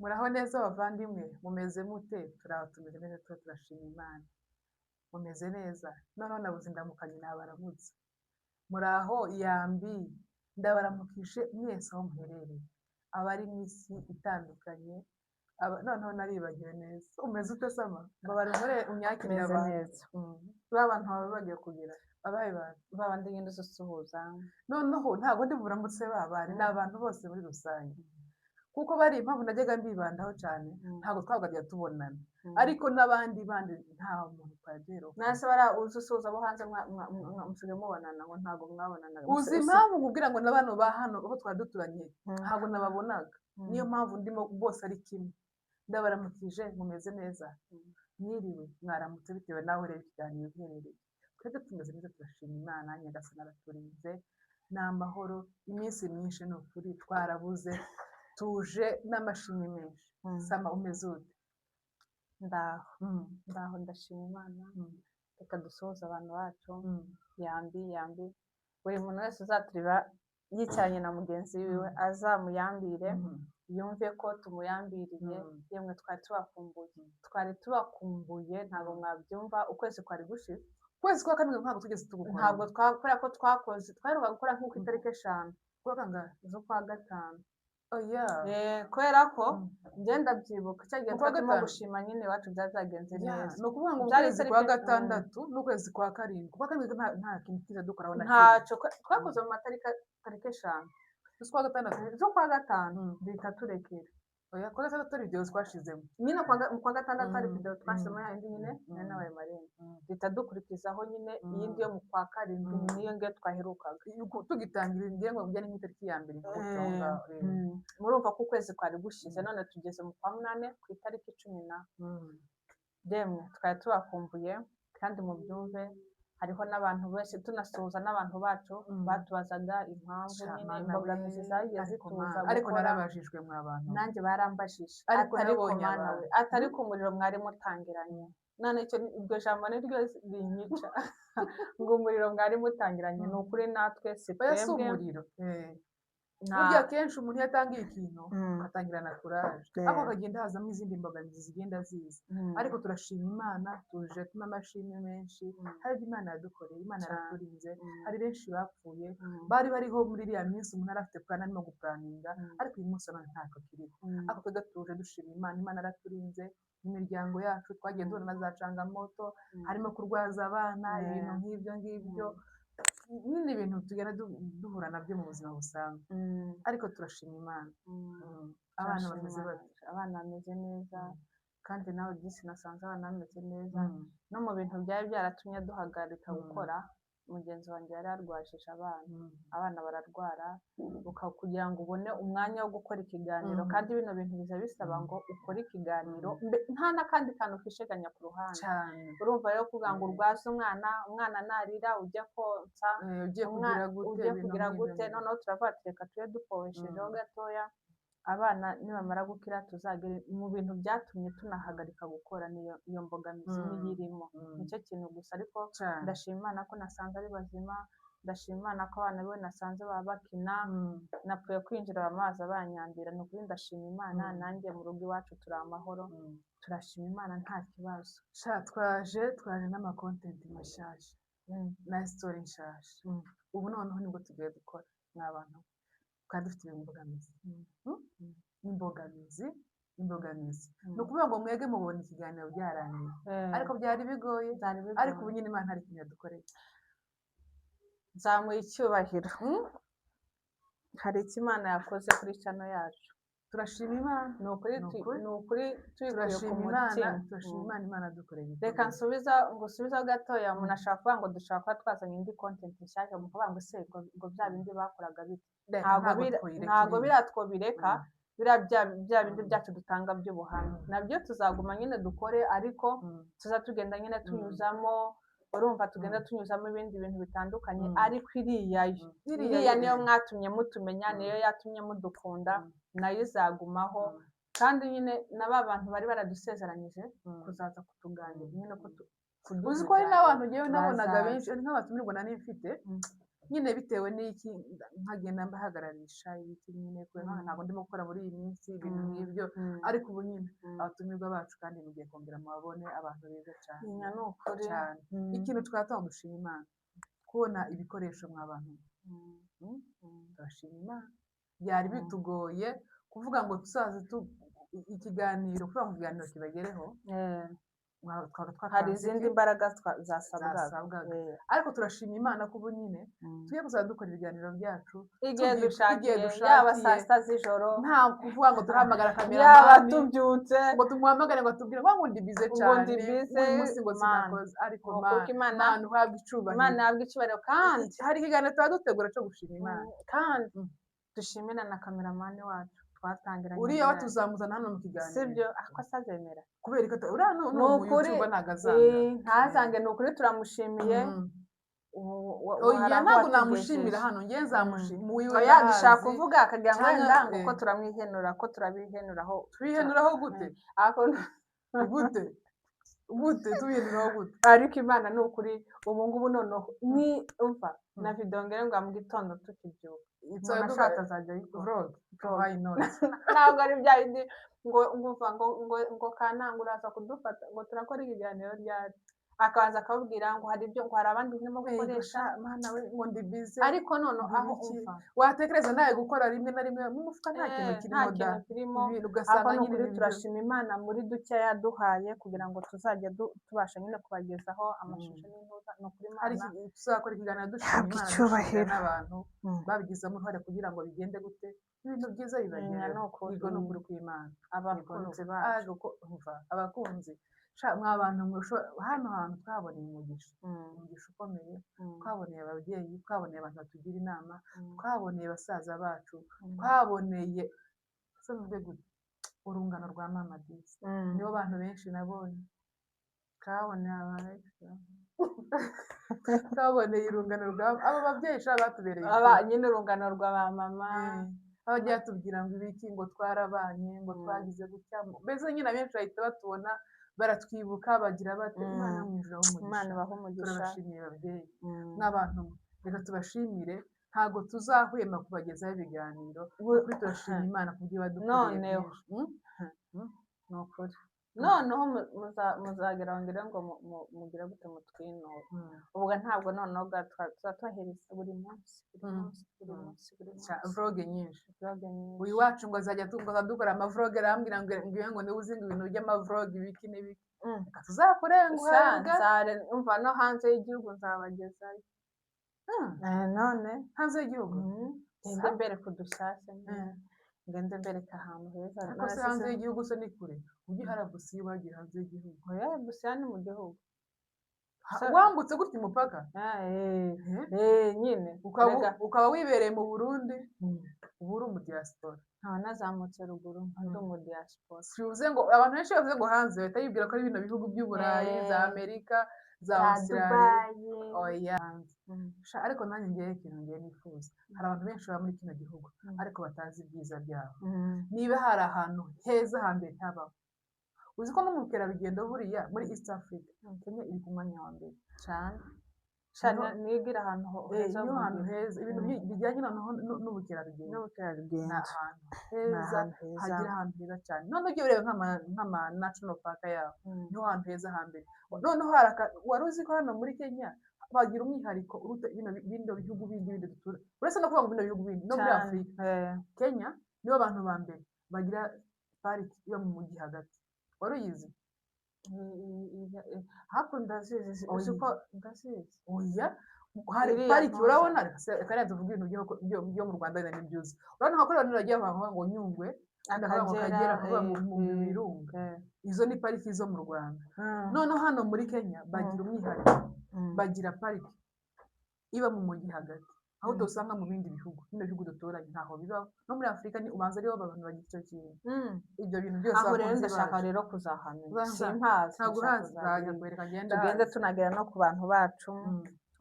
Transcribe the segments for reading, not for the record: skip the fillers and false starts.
Muraho neza bavandimwe, mumeze mute? Tumeze neza, turashima Imana. Mumeze neza? Noneho nabuze indamukanye nabaramutse. Muraho yambi, ndabaramukije mwese aho muherereye. Abari mu isi itandukanye, noneho naribagiwe neza. Umeze ute sama? Mbabarire unyakirira Meze abantu. neza. Ba bantu baba bagiye kugira. Babaye bantu. Babandi ngendo usuhuza. Noneho ntabwo ndi buramutse babari, ni abantu bose muri rusange. Kuko bari impamvu najyaga mbibandaho cyane, ntabwo twabwajya tubonana. Ariko n'abandi bandi nta muntu twagera. Nase bara usuhuza abo hanze musigaye mubonana ngo ntabwo mwabonanaga. Uzi impamvu nkubwira ngo na bano ba hano aho twari duturanye ntabwo nababonaga. Niyo mpamvu ndimo bose ari kimwe. Ndabaramukije mumeze neza. Mwiriwe mwaramutse bitewe nawe rero ikiganiro uherereye. Twebwe tumeze neza turashima Imana, Nyagasani araturinze. Ni amahoro, iminsi myinshi ni ukuri twarabuze. Tuje n'amashimwe menshi. Sama umeze ute? Ndaho ndashima Imana. Reka dusuhuze abantu bacu. Yambi buri muntu wese uzatureba yicaranye na mugenzi wiwe azamuyambire yumve ko tumuyambiriye. Yemwe twari tubakumbuye ntabwo mwabyumva. Ukwezi kwari gushize, Kwezi kwa kane ntabwo tugeze tugukora. ntabwo twakora ko twakoze twaheruka gukora nk'uko itariki 5 z'ukwa gatanu. Oya. Kubera ko ngenda byibuka cyagiye twatimo gushima nyine iwacu byazagenze neza. Ni ukuvuga ngo ukwezi kwa gatandatu n'ukwezi kwa karindwi. Kwa karindwi nta kintu kiza dukoraho na ntacyo twakoze mu matariki 5 z'ukwa gatanu duhita turekera. Oya, kwa gatandatu ari video twashizemo. Nyine kwa gatandatu ari video twashizemo yindi nyine nawe marembo duhita dukurikizaho nyine iyindi yo mu kwa karindwi niyo ngiyo twaherukaga tugitangira ingengo bijyanye n'itariki ya mbere. murumva ko ukwezi kwari gushize none tugeze mu kwa 8 ku itariki 10 demwe twari tubakumbuye kandi mu byumve. Hariho n'abantu benshi tunasuhuza n'abantu bacu batubazaga impamvu nyine imbogamizi zagiye zituza. Ariko narabajijwe mw'abantu, nanjye barambajije atari ku muriro mwari mutangiranye. None icyo iryo jambo niryo rinyica ngo umuriro mwari mutangiranye. Ni ukuri natwe si twebwe umuriro. Burya kenshi umuntu yatangiye ikintu atangirana kuraje, ariko akagenda hazamo izindi mbogamizi zigenda ziza. Ariko turashima Imana, tuje n'amashimwe menshi. Hari Imana yadukoreye, Imana yaraturinze. Hari benshi bapfuye bari bariho muri iriya minsi umuntu arafite plan arimo gupuraninga, ariko uyu munsi none ntako kiriho. Ariko twebwe tuje dushima Imana, Imana yaraturinze. Imiryango yacu twagiye duhura na za cangamoto, harimo kurwaza abana, ibintu nk'ibyo ngibyo. Nyine ibintu tugenda duhura nabyo mu buzima busanzwe, ariko turashima Imana. Abana bameze neza kandi nawe byisi nasanze abana bameze neza. No mu bintu byari byaratumye duhagarika gukora, mugenzi wanjye yari arwajije abana bararwara kugira ngo ubone umwanya wo gukora ikiganiro. Kandi bino bintu biza bisaba ngo ukore ikiganiro nta n'akandi kantu ukisheganya ku ruhande. Urumva rero kuvuga ngo urwaze umwana narira ujya konsa ugiye kugira gute. Noneho turavuga reka tube dukoreshejeho gatoya abana nibamara gukira tuzagere mu bintu byatumye tunahagarika gukora. Niyo mbogamizi n'iyirimo nicyo kintu gusa. Ariko ndashima Imana ko nasanze ari bazima. Ndashima Imana ko abana be nasanze baba bakina. Napfuye kwinjira bamazi abanyandira. Ni ukuri ndashima Imana. Nanjye mu rugo iwacu turi amahoro. Turashima Imana nta kibazo. Twaje n'amakontenti mashyashya na story nshyashya. Ubu noneho nibwo tugiye dukora n'abantu kandi dufite imbogamizi. Ni ukuvuga ngo mwege mubona ikiganiro byarangiye, ariko byari bigoye. Ariko ubu nyine Imana hari ikintu yadukoreye. Nzamuye icyubahiro. Hari icyo Imana yakoze kuri channel yacu. Turashima Imana. Ni ukuri tubikuye ku mutima. Turashima Imana yadukoreye. Reka ngusubizaho gatoya. Umuntu ashaka kuvuga ngo dushaka kuba twazanye indi content nshyashya, mu kuvuga ngo se ngo bya bindi bakoraga bite. Ntabwo biratwobireka bya bindi byacu dutanga by'ubuhamya nabyo tuzaguma nyine dukore, ariko tuza tugenda nyine tunyuzamo. Urumva tugenda tunyuzamo ibindi bintu bitandukanye. Ariko iriya niyo mwatumye mutumenya, niyo yatumye mudukunda, nayo izagumaho. Kandi nyine n'aba bantu bari baradusezeranyije kuzaza kutuganira nyine ko uzi ko hari n'abantu ngewe nabonaga benshi nk'abatumirwa nari mfite nyine bitewe n'iki nkagenda mbahagararisha ibiki nyine kubera ntabwo ndimo gukora muri iyi minsi ibintu nk'ibyo ariko ubu nyine abatumirwa bacu kandi mugiye kongera mubabone abantu beza cyane cyane ikintu twatanga dushima Imana kubona ibikoresho mw'abantu turashima Imana byari bitugoye kuvuga ngo tuzaze ikiganiro kuvuga ngo ikiganiro kibagereho hari izindi mbaraga zasabwaga ariko turashima Imana ko ubu nyine tugiye kuzajya dukora ibiganiro byacu igihe dushakiye yaba saa sita z'ijoro nta kuvuga ngo turahamagara kamera yaba tubyutse ngo tumuhamagare ngo tubwire ngo ndi bize cyane uyu munsi ngo sinakoze ariko Imana uhabwa icyubahiro Imana ihabwa icyubahiro kandi hari ikiganiro tuba dutegura cyo gushima Imana kandi dushimira na kameramani wacu twatangiranye uriya watuzamuzana hano mu kiganiro sibyo ako azemera kubera ko uriya ni ukuri ntazange ni ukuri turamushimiye oya ntabwo namushimira hano nge nzamushimira oya dushaka kuvuga akagira ngo wenda uko turamwihenura ko turabihenuraho twihenuraho gute gute tubihenuraho gute ariko Imana ni ukuri ubu ngubu noneho ni umva na video ngere ngo mu gitondo tukibyuka umuntu ashaka azajya ayikora ntabwo ari bya bindi ngo kananga uraza kudufata ngo turakora ikiganiro ryari akaza akababwira ngo hari ibyo ngo hari abandi ndimo gukoresha Mana we ngo ndi bize ariko none aho umva watekereza nawe gukora rimwe na rimwe mu mufuka nta kintu kirimo ugasanga nyine turashima Imana muri duke yaduhaye kugira ngo tuzajya tubasha nyine kubagezaho amashusho n'intuza no kuri Imana tuzakora ikiganiro dushima Imana n'abantu babigizemo uruhare kugira ngo bigende gute ibintu byiza bibagera yego no kuri kw'Imana abakunzi bacu abakunzi mw'abantu hano hantu twaboneye umugisha ukomeye twaboneye ababyeyi twaboneye abantu batugira inama twaboneye basaza bacu twaboneye urungano rwa Mama Disi nibo bantu benshi nabonye twaboneye urungano rwa abo babyeyi batubereye nyine urungano rwa ba mama abajya batubwira ngo ibiki ngo twarabanye ngo twagize gutya mbese nyine abenshi bahita batubona baratwibuka bagira bati Imana ibaha umugisha turabashimiye ababyeyi n'abantu reka tubashimire ntabwo tuzahwema kubagezaho ibiganiro kuri turashima Imana kubyo badukoreye ni ukuri noneho muzagera ngira ngo mugire gute mutwinure ubwo ntabwo noneho tuzatuhereza buri munsi vloge nyinshi uyu wacu ngo azajya dukora amavloge arambwira ngo niwe uzinga ibintu by'amavloge ibiki n'ibiki tuzakurenga umva no hanze y'igihugu nzabagezayo none hanze y'igihugu ngende mbere kudushyashya ngende mbereka ahantu heza ariko se hanze y'igihugu se ni kure ujye harabusiye wagiye hanze y'igihugu oya busiya ni mu gihugu wambutse gutya umupaka nyine ukaba wibereye mu Burundi ubu uri umudiyasipora nkaba nazamutse ruguru ndi umudiyasipora bivuze ngo abantu benshi bavuze ngo hanze bahita bibwira ko ari bino bihugu by'Uburayi za Amerika za Australia oya ariko nanjye ngiye ikintu ngiye nifuza hari abantu benshi baba muri kino gihugu ariko batazi ibyiza byabo niba hari ahantu heza hambere habaho uzi ko no mu bukerarugendo buriya muri East Africa Kenya iri ku mwanya wa mbere cyane nigira ahantu heza ibintu bijyanye n'ubukerarugendo ni ahantu heza hagira ahantu heza cyane none ugiye ureba nk'ama national park yabo niho hantu heza hambere noneho wari uzi ko hano muri Kenya bagira umwihariko uruta bino bihugu bindi dutura uretse no kuvuga ngo bino bihugu bindi no muri Afurika Kenya nibo abantu ba mbere bagira pariki iba mu mujyi hagati wari uyizi hakuno ndazizi uzi ko ndazizi oya hari pariki urabona reka tuvuge ibintu byo mu Rwanda ni byuzi urabona nko rero niragiye bavuga ngo Nyungwe Akagera kuvuga mu Birunga izo ni pariki zo mu Rwanda noneho hano muri Kenya bagira umwihariko bagira pariki iba mu mujyi hagati aho dusanga mu bindi bihugu bino bihugu duturanye ntaho bibaho no muri Afurika ni ubanza ariho abantu bagira icyo kintu ibyo bintu byose aho rero ndashaka rero kuzahamenya simpazi ntabwo urazi nzajya kwereka tugende tunagera no ku bantu bacu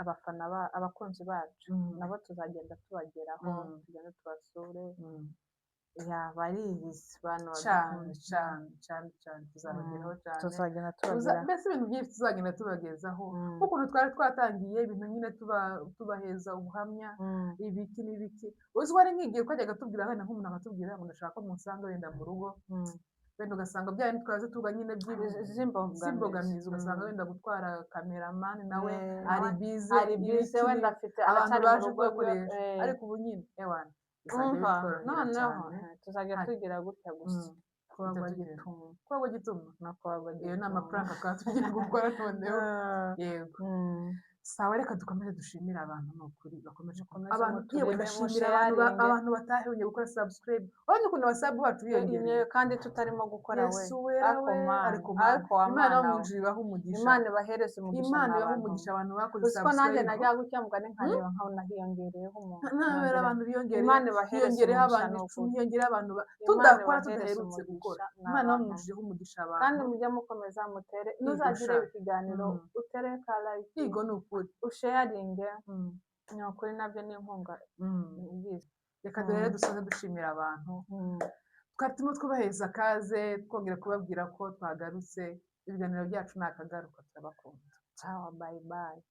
abafana abakunzi bacu nabo tuzagenda tubageraho tugende tubasure bariyizi bantu cyane cyane cyane cyane tuzabageraho cyane tuzagenda tubageraho mbese ibintu byinshi tuzagenda tubagezaho nk'ukuntu twari twatangiye ibintu nyine tubaheza ubuhamya ibiki n'ibiki uzi wari nk'igihe twajyaga tubwira abana nk'umuntu akatubwira ngo ndashaka ko munsanga wenda mu rugo wenda ugasanga bya bintu twaje tuvuga nyine by'imbogamizi ugasanga wenda gutwara kameramani nawe ari bize wenda afite abantu aracyari mu baje rugo kubakoresha ariko ubu nyine ewana umva noneho tuzajya tugira gutya gusa kuba gituma no kuba iyo ni amafaranga akaba tugiye gukora noneho yego sawa reka dukomeze dushimira abantu ni ukuri bakomeje abantu yewe ndashimira abantu batahebye gukora subscribe urabona ukuntu abasabu bacu biyongereye kandi tutarimo gukora we ariko Imana bamujibaho umugisha Imana ibahereze umugisha Imana ibaho umugisha abantu bakoze subscribe ko nanjye subscribe najya gutya mugani nkareba nkabona hiyongereyeho umuntu ntabera abantu biyongereye Imana ibahereze hiyongereyeho umugisha abantu ni icumi ukuri. hiyongereyeho abantu Imana tudakora ibahereze tudaherutse gukora umugisha Imana n'abantu. bamujijeho umugisha abantu kandi mujye mukomeza mutere nuzagire ikiganiro utere ka like yego ni ukuri usharinge ni ukuri nabyo ni inkunga reka rero dusoze dushimira abantu twari turimo twubahiriza akaze twongera kubabwira ko twagarutse ibiganiro byacu ni akagaruka turabakunda ciao bye bye